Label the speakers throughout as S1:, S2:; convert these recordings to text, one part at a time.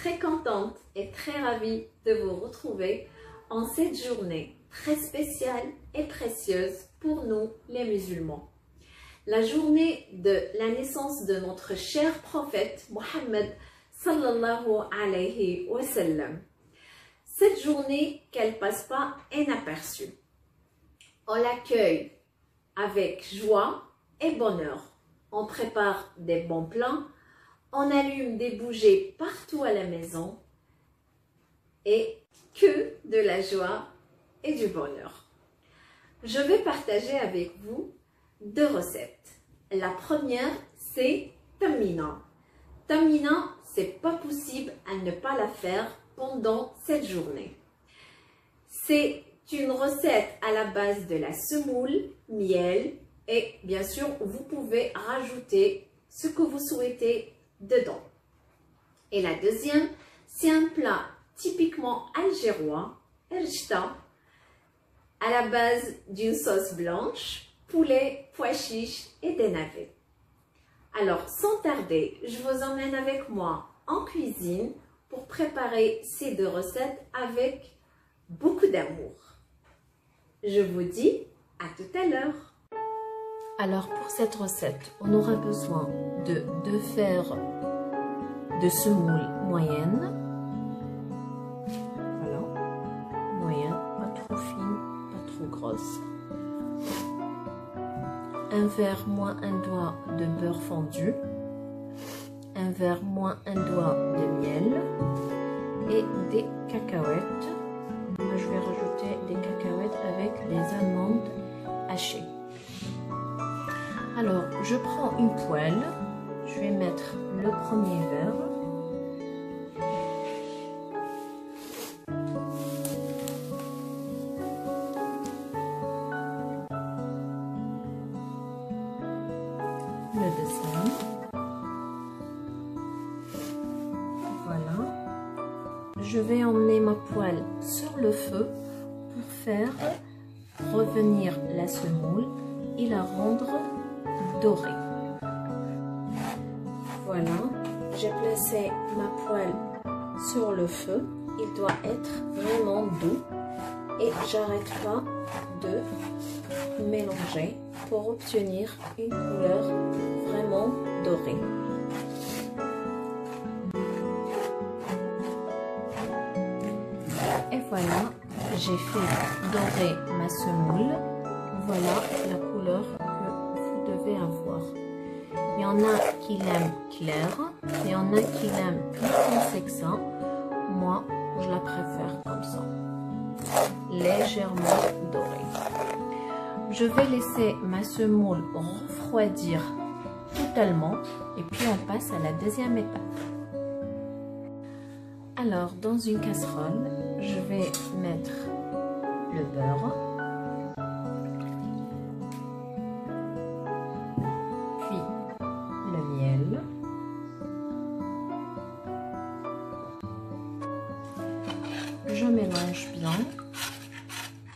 S1: très contente et très ravie de vous retrouver en cette journée très spéciale et précieuse pour nous les musulmans. La journée de la naissance de notre cher prophète Mohammed sallallahu alayhi wa sallam. Cette journée qu'elle passe pas inaperçue. On l'accueille avec joie et bonheur. On prépare des bons plats, on allume des bougies partout à la maison et que de la joie et du bonheur. Je vais partager avec vous deux recettes. La première, c'est tamina. Tamina, c'est pas possible à ne pas la faire pendant cette journée. C'est une recette à la base de la semoule, miel et bien sûr, vous pouvez rajouter ce que vous souhaitez dedans. Et la deuxième, c'est un plat typiquement algérois, erjta, à la base d'une sauce blanche, poulet, pois chiches et des navets. Alors, sans tarder, je vous emmène avec moi en cuisine pour préparer ces deux recettes avec beaucoup d'amour. Je vous dis à tout à l'heure. Alors, pour cette recette, on aura besoin de 2 fers de semoule moyenne. Voilà, moyenne, pas trop fine, pas trop grosse. Un verre moins un doigt de beurre fondu. Un verre moins un doigt de miel. Et des cacahuètes. Moi, je vais rajouter des cacahuètes avec les amandes hachées. Alors, je prends une poêle. Je vais mettre le premier verre. Le deuxième. Voilà. Je vais emmener ma poêle sur le feu pour faire revenir la semoule et la rendre dorée. Voilà, j'ai placé ma poêle sur le feu. Il doit être vraiment doux et j'arrête pas de mélanger pour obtenir une couleur vraiment dorée. Et voilà, j'ai fait dorer ma semoule. Voilà la couleur que vous devez avoir. Il y en a qui l'aiment claire, il y en a qui l'aiment plus foncée que ça. Moi, je la préfère comme ça, légèrement dorée. Je vais laisser ma semoule refroidir totalement et puis on passe à la deuxième étape. Alors, dans une casserole, je vais mettre le beurre, puis le miel, je mélange bien,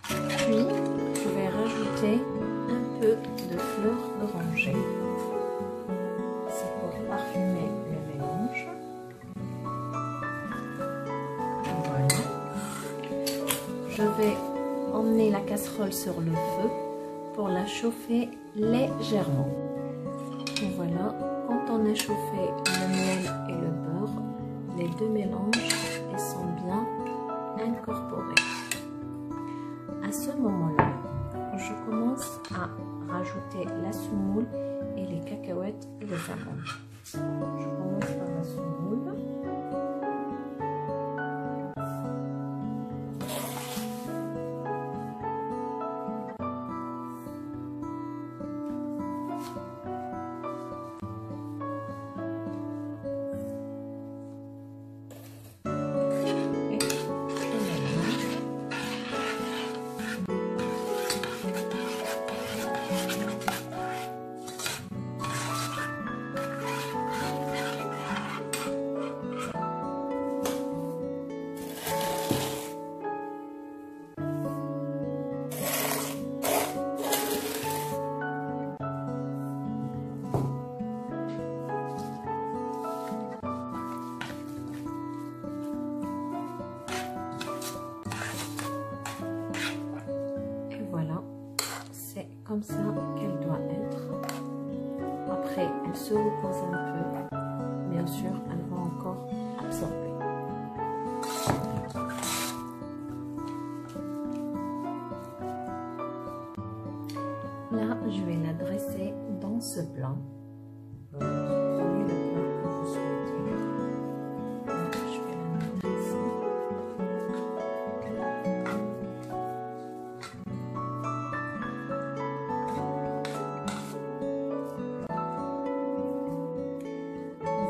S1: puis je vais rajouter un peu de fleur d'oranger. C'est pour parfumer le mélange. Je vais emmener la casserole sur le feu pour la chauffer légèrement. Et voilà, quand on a chauffé le miel et le beurre, les deux mélanges ils sont bien incorporés. À ce moment-là, je commence à rajouter la semoule et les cacahuètes et les amandes. Je commence par la semoule. comme ça qu'elle doit être. Après, elle se repose un peu. Bien sûr, elle va encore absorber. Là, je vais la dresser dans ce plat. Prenez le plat que vous souhaitez. Là, je vais la mettre ici.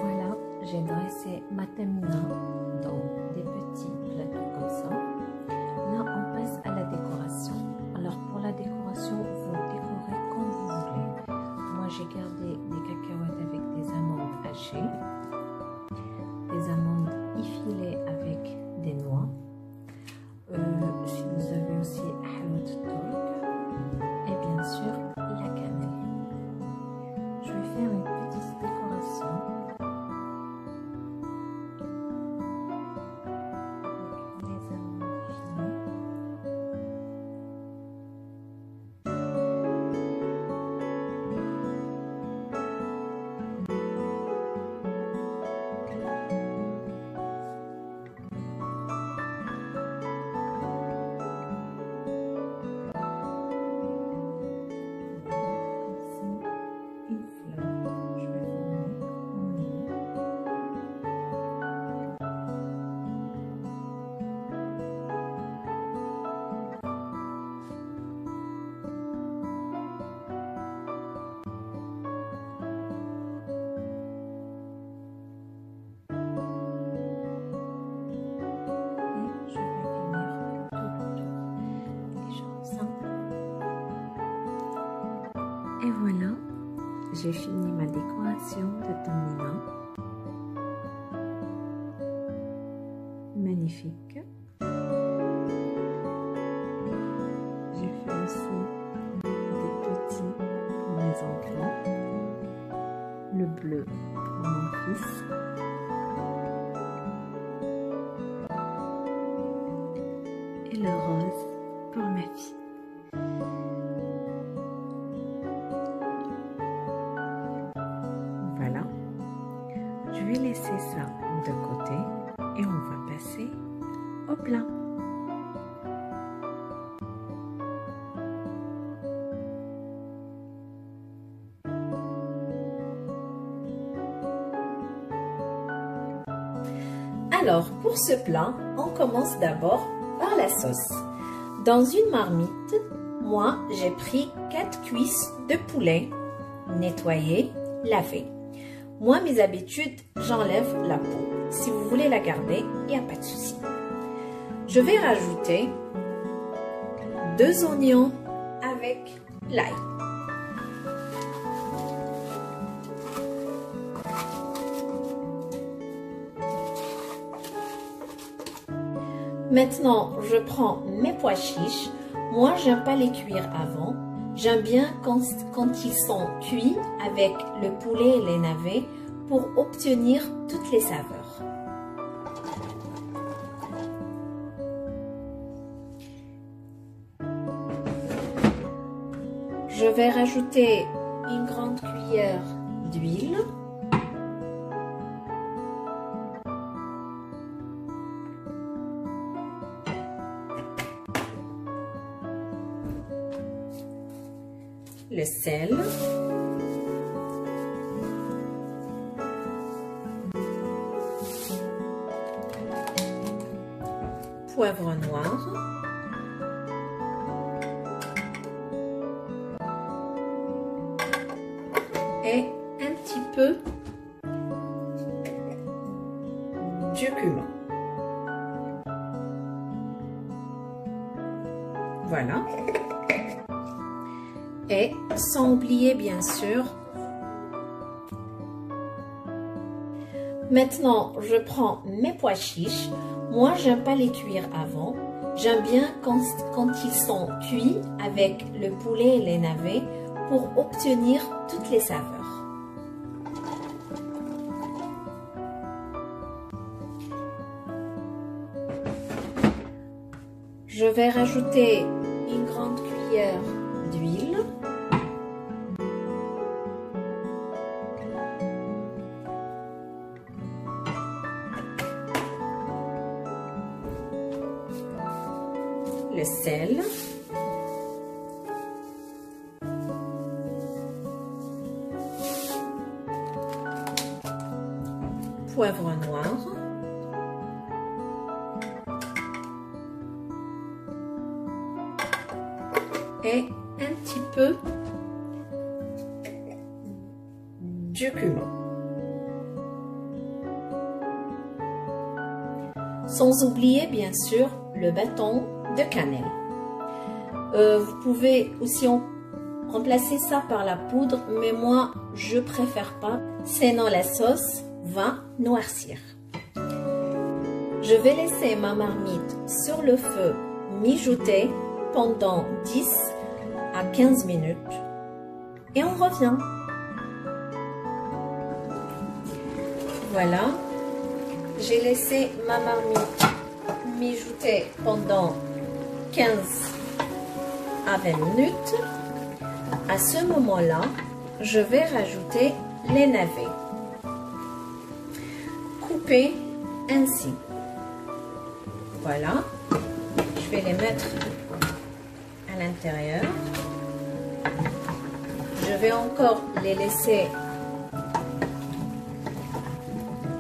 S1: Voilà, j'ai dressé ma tamina dans des petits plateaux comme ça. Là, on passe à la décoration. Alors, pour la décoration, vous décorez comme vous voulez. Moi, j'ai gardé des cacahuètes avec des amandes hachées, des amandes effilées avec des noix. Si vous avez aussi halwat turc et bien sûr la cannelle. Je vais faire une petite décoration avec les amandes effilées. Et voilà, j'ai fini ma décoration de tamina. Magnifique. J'ai fait aussi des petits pour mes enfants. Le bleu pour mon fils. Et le rose pour ma fille. Voilà, je vais laisser ça de côté et on va passer au plat. Alors, pour ce plat, on commence d'abord par la sauce. Dans une marmite, moi, j'ai pris 4 cuisses de poulet nettoyées, lavées. Moi, mes habitudes, j'enlève la peau. Si vous voulez la garder, il n'y a pas de souci. Je vais rajouter 2 oignons avec l'ail. Maintenant, je prends mes pois chiches. Moi, j'aime pas les cuire avant. J'aime bien quand ils sont cuits avec le poulet et les navets pour obtenir toutes les saveurs. Je vais rajouter une grande cuillère d'huile. Le sel, poivre noir, et un petit peu du cumin. Voilà. Et sans oublier bien sûr, maintenant je prends mes pois chiches. Moi j'aime pas les cuire avant, j'aime bien quand ils sont cuits avec le poulet et les navets pour obtenir toutes les saveurs. Je vais rajouter une grande cuillère d'huile. le sel, poivre noir, et un petit peu du cumin. Sans oublier bien sûr le bâton de cannelle. Vous pouvez aussi remplacer ça par la poudre, mais moi je préfère pas, sinon la sauce va noircir. Je vais laisser ma marmite sur le feu mijoter pendant 10 à 15 minutes et on revient. Voilà, j'ai laissé ma marmite mijoter pendant 15 à 20 minutes. À ce moment-là, je vais rajouter les navets coupés ainsi. Voilà, je vais les mettre à l'intérieur. Je vais encore les laisser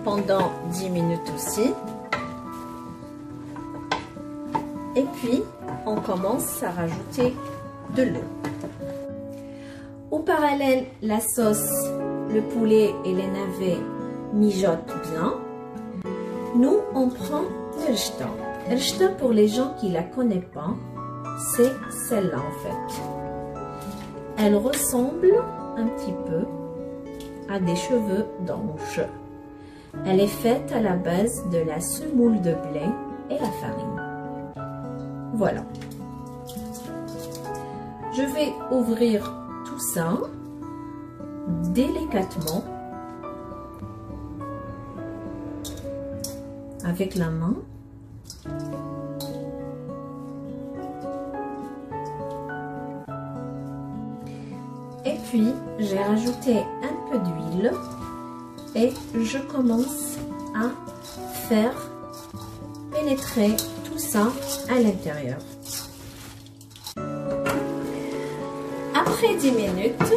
S1: pendant 10 minutes aussi. Et puis, on commence à rajouter de l'eau. Au parallèle, la sauce, le poulet et les navets mijotent bien. Nous, on prend l'erjta. L'erjta, pour les gens qui ne la connaissent pas, c'est celle-là en fait. Elle ressemble un petit peu à des cheveux d'ange. Elle est faite à la base de la semoule de blé et la farine. Voilà. Je vais ouvrir tout ça délicatement avec la main. Et puis, j'ai rajouté un peu d'huile et je commence à faire pénétrer tout ça à l'intérieur. Après 10 minutes,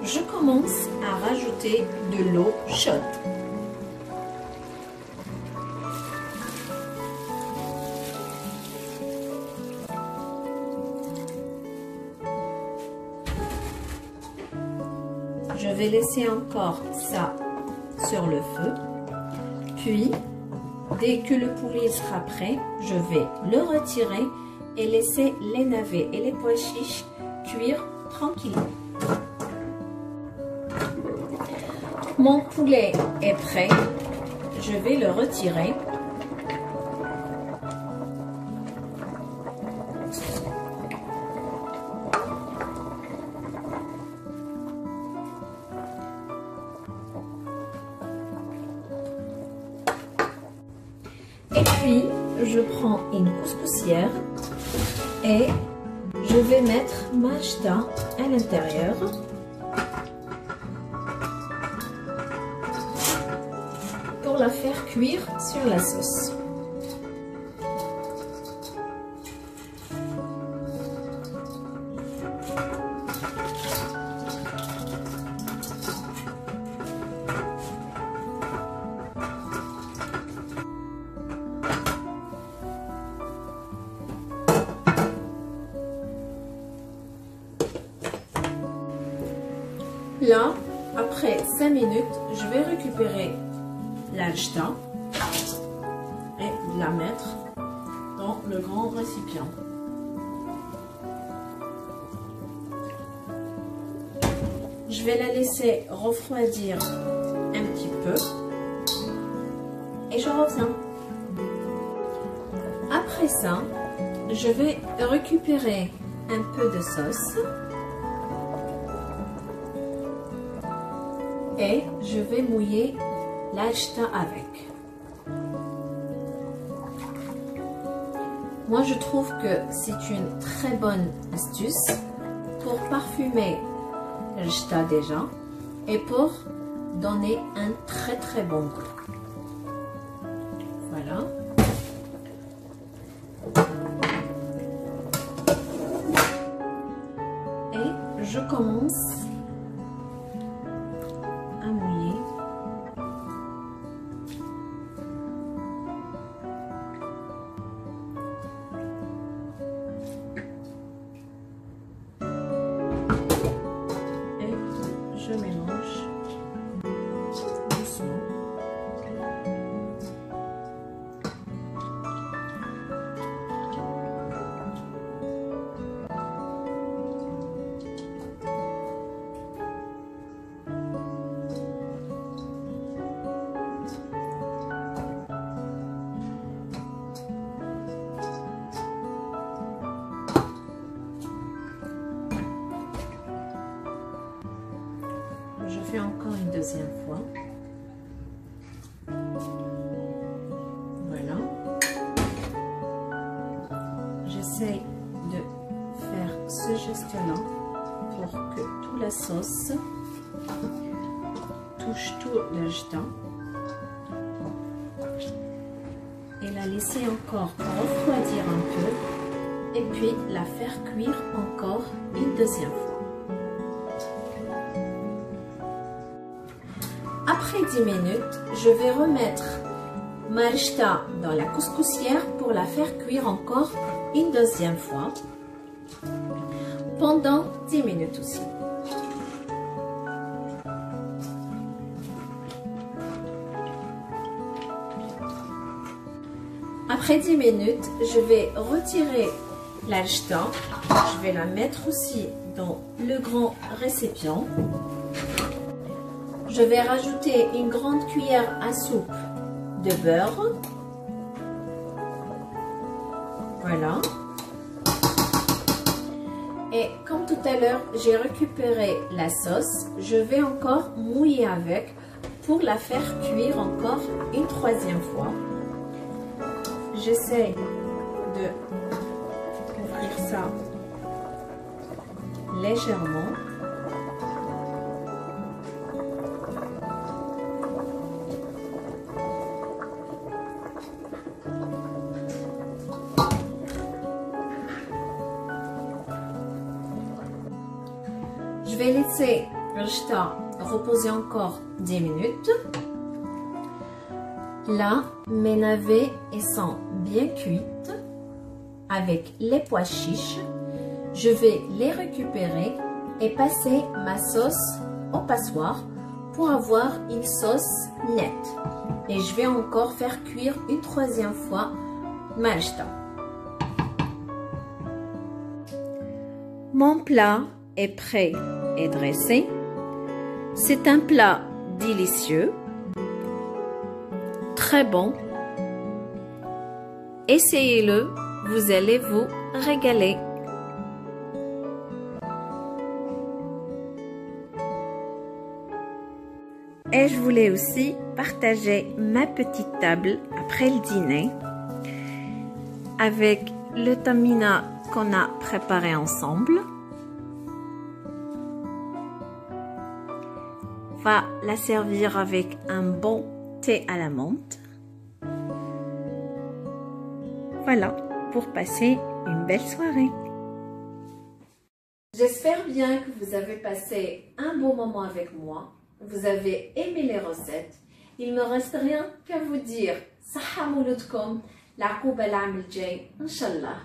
S1: je commence à rajouter de l'eau chaude. Je vais laisser encore ça sur le feu. Puis, dès que le poulet sera prêt, je vais le retirer et laisser les navets et les pois chiches cuire tranquillement. Mon poulet est prêt. Je vais le retirer. Et puis, je prends une couscoussière et je vais mettre ma erjta à l'intérieur. Pour la faire cuire sur la sauce. Là, après 5 minutes, je vais récupérer l'erjta et la mettre dans le grand récipient. Je vais la laisser refroidir un petit peu et je reviens. Après ça, je vais récupérer un peu de sauce et je vais mouiller l'erjta avec. Moi, je trouve que c'est une très bonne astuce pour parfumer l'erjta déjà et pour donner un très bon goût. Voilà. je commence à mouiller. Et je mélange doucement. Je fais encore une deuxième fois. Voilà. J'essaie de faire ce geste-là pour que toute la sauce touche tout le jeton. Et la laisser encore refroidir un peu. Et puis la faire cuire encore une deuxième fois. Après 10 minutes, je vais remettre ma rechta dans la couscoussière pour la faire cuire encore une deuxième fois pendant 10 minutes aussi. Après 10 minutes, je vais retirer la rechta. Je vais la mettre aussi dans le grand récipient. Je vais rajouter une grande cuillère à soupe de beurre. Voilà. Et comme tout à l'heure, j'ai récupéré la sauce. Je vais encore mouiller avec pour la faire cuire encore une troisième fois. J'essaie de ouvrir ça légèrement. Je vais laisser le rechta reposer encore 10 minutes. Là, mes navets sont bien cuites avec les pois chiches. Je vais les récupérer et passer ma sauce au passoire pour avoir une sauce nette. Et je vais encore faire cuire une troisième fois ma rechta. Mon plat est prêt et dressé. C'est un plat délicieux, très bon. Essayez-le, vous allez vous régaler. Et je voulais aussi partager ma petite table après le dîner avec le tamina qu'on a préparé ensemble. On va la servir avec un bon thé à la menthe. Voilà, pour passer une belle soirée. J'espère bien que vous avez passé un bon moment avec moi. Vous avez aimé les recettes. Il ne me reste rien qu'à vous dire صحة مولودكم العقوبة العام الجاي إن شاء الله.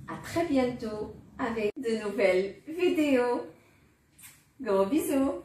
S1: À très bientôt avec de nouvelles vidéos. Gros bisous.